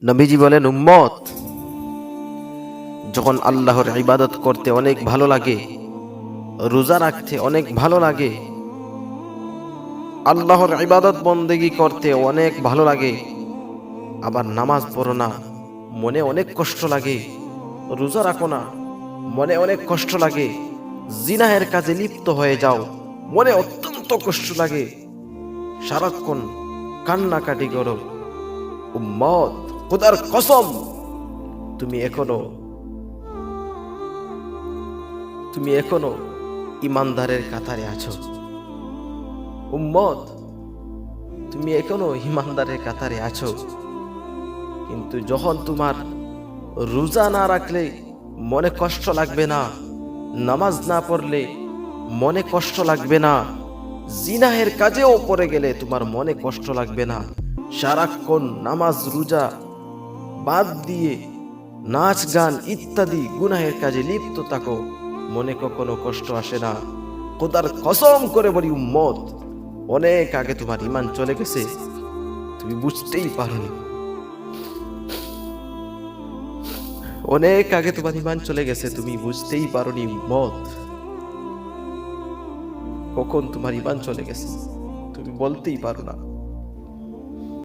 নবীজি বলেন, উম্মত, যখন আল্লাহর ইবাদত করতে অনেক ভালো লাগে, রোজা রাখতে অনেক ভালো লাগে, আল্লাহর ইবাদত বন্দেগী করতে অনেক ভালো লাগে, আবার নামাজ পড়ো না, মনে অনেক কষ্ট লাগে, রোজা রাখো না, মনে অনেক কষ্ট লাগে, জিনাহের কাজে লিপ্ত হয়ে যাও, মনে অত্যন্ত কষ্ট লাগে, সারাক্ষণ কান্নাকাটি করো, উম্মত, খোদার কসম, তুমি এখনো ইমানদারের কাতারে আছো। উম্মত, তুমি এখনো ইমানদারের কাতারে আছো। কিন্তু যখন তোমার রোজা না রাখলে মনে কষ্ট লাগবে না, নামাজ না পড়লে মনে কষ্ট লাগবে না, জিনাহের কাজেও পড়ে গেলে তোমার মনে কষ্ট লাগবে না, সারাক্ষণ নামাজ রোজা বাদ দিয়ে নাচ গান ইত্যাদি গুনাহের কাজে লিপ্ত থাকো, মনে কখনো কষ্ট আসে না। খোদার কসম করে বলি উম্মত, অনেক আগে তোমার ঈমান চলে গেছে, তুমি বুঝতেই পারোনি। অনেক আগে তোমার ঈমান চলে গেছে, তুমি বুঝতেই পারোনি উম্মত। কখন তোমার ঈমান চলে গেছে তুমি বলতেই পারো না।